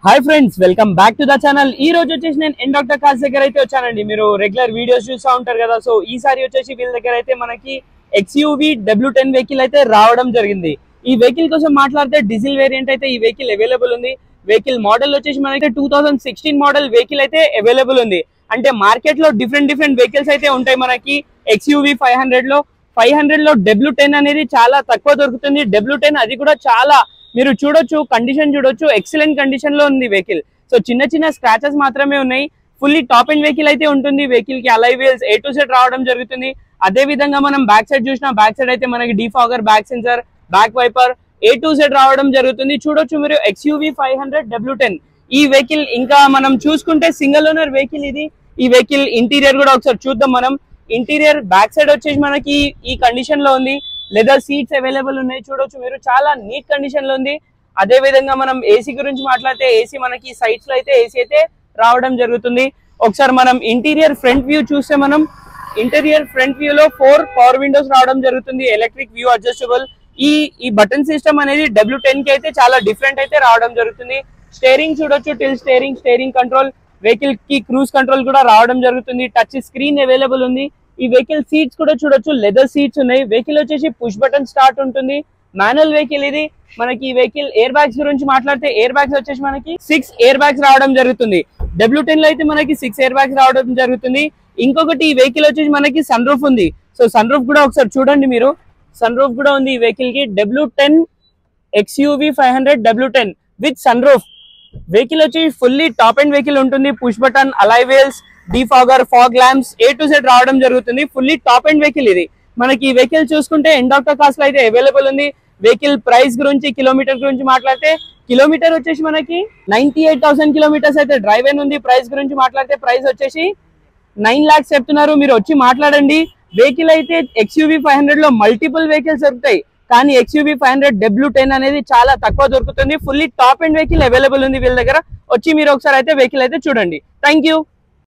Hi friends, welcome back to the channel. ఈ రోజు వచ్చేసి నేను ఎన్ డాక్టర్ కార్స్ దగ్గర అయితే వచ్చానండి. మీరు రెగ్యులర్ వీడియోస్ చూస్తూ ఉంటారు కదా. సో ఈసారి వచ్చేసి వీళ్ళ దగ్గర అయితే మనకి XUV W10 వెహికల్ అయితే రావడం జరిగింది. ఈ వెహికల్ కోసం మాట్లాడితే డీజిల్ వేరియంట్ అయితే ఈ వెహికల్ అవైలబుల్ ఉంది. వెహికల్ మోడల్ వచ్చేసి మనకి 2016 మోడల్ వెహికల్ అయితే అవైలబుల్ ఉంది. అంటే మార్కెట్ లో డిఫరెంట్ వెహికల్స్ అయితే ఉంటాయి. మనకి XUV 500 లో W10 అనేది చాలా తక్కువ దొరుకుతుంది. W10 అది కూడా చాలా మీరు చూడొచ్చు, కండిషన్ చూడొచ్చు, ఎక్సలెంట్ కండిషన్ లో ఉంది వెహికల్. సో చిన్న స్క్రాచెస్ మాత్రమే ఉన్నాయి. ఫుల్లీ టాప్ ఎండ్ వెహికల్ అయితే ఉంటుంది. వెహికల్ కి alloy wheels A to Z రావడం జరుగుతుంది. అదే విధంగా మనం బ్యాక్ సైడ్ చూసిన బ్యాక్ సైడ్ అయితే మనకి defogger, back sensor, back wiper A to Z రావడం జరుగుతుంది. చూడొచ్చు మీరు XUV 500 W10 ఈ వెహికల్. ఇంకా మనం చూసుకుంటే సింగిల్ ఓనర్ వెహికల్ ఇది. ఈ వెహికల్ ఇంటీరియర్ కూడా ఒకసారి చూద్దాం మనం. ఇంటీరియర్ బ్యాక్ సైడ్ వచ్చేసి మనకి ఈ కండిషన్ లో ఉంది. లెదర్ సీట్స్ అవైలబుల్ ఉన్నాయి. చూడొచ్చు మీరు, చాలా నీట్ కండిషన్ లో ఉంది. అదే విధంగా మనం ఏసీ గురించి మాట్లాడితే ఏసీ మనకి సైడ్స్ లో అయితే ఏసీ అయితే రావడం జరుగుతుంది. ఒకసారి మనం ఇంటీరియర్ ఫ్రంట్ వ్యూ చూస్తే మనం ఇంటీరియర్ ఫ్రంట్ వ్యూ లో 4 పవర్ విండోస్ రావడం జరుగుతుంది. Electric view adjustable. ఈ బటన్ సిస్టమ్ అనేది W10 కి అయితే చాలా డిఫరెంట్ అయితే రావడం జరుగుతుంది. స్టీరింగ్ చూడొచ్చు, టిల్ స్టీరింగ్ కంట్రోల్, వెహికల్ కి క్రూజ్ కంట్రోల్ కూడా రావడం జరుగుతుంది. టచ్ స్క్రీన్ అవైలబుల్ ఉంది. ఈ వెహికల్ సీట్స్ కూడా చూడొచ్చు, లెదర్ సీట్స్ ఉన్నాయి. వెహికల్ వచ్చేసి పుష్ బటన్ స్టార్ట్ ఉంటుంది. మాన్యువల్ వెహికల్ ఇది. మనకి ఈ వెహికల్ ఎయిర్ బ్యాగ్స్ గురించి మాట్లాడితే ఎయిర్ బ్యాగ్స్ వచ్చేసి మనకి 6 ఎయిర్ బ్యాగ్స్ రావడం జరుగుతుంది. W10 లో అయితే మనకి 6 ఎయిర్ బ్యాగ్స్ రావడం జరుగుతుంది. ఇంకొకటి ఈ వెహికల్ వచ్చేసి మనకి సన్ రూఫ్ ఉంది. సో సన్ రూఫ్ కూడా ఒకసారి చూడండి మీరు, సన్ రూఫ్ కూడా ఉంది ఈ వెహికల్ కి. W10 XUV 500 W10 with sunroof. Vehicle వచ్చి ఫుల్లీ టాప్ ఎండ్ వెహికల్ ఉంటుంది. Push button, alloy wheels, defogger, fog lamps A to Z రావడం జరుగుతుంది. ఫుల్లీ టాప్ ఎండ్ వెహికల్ ఇది. మనకి ఈ వెహికల్ చూసుకుంటే ఎన్ డాక్టర్ కార్స్ లో అయితే అవైలబుల్ ఉంది. వెహికల్ ప్రైస్ గురించి, కిలోమీటర్ గురించి మాట్లాడితే కిలోమీటర్ వచ్చేసి మనకి 98,000 కిలోమీటర్స్ అయితే డ్రైవ్ అయిన ఉంది. ప్రైస్ గురించి మాట్లాడితే ప్రైస్ వచ్చేసి 9 lakhs చెప్తున్నారు. మీరు వచ్చి మాట్లాడండి. వెహికల్ అయితే XUV 500 లో మల్టిపుల్ వెహికల్స్ దొరుకుతాయి, కానీ XUV 500 W10 అనేది చాలా తక్కువ దొరుకుతుంది. Fully top end vehicle available ఉంది వీళ్ళ దగ్గర. వచ్చి మీరు ఒకసారి అయితే వెహికల్ అయితే చూడండి. Thank you.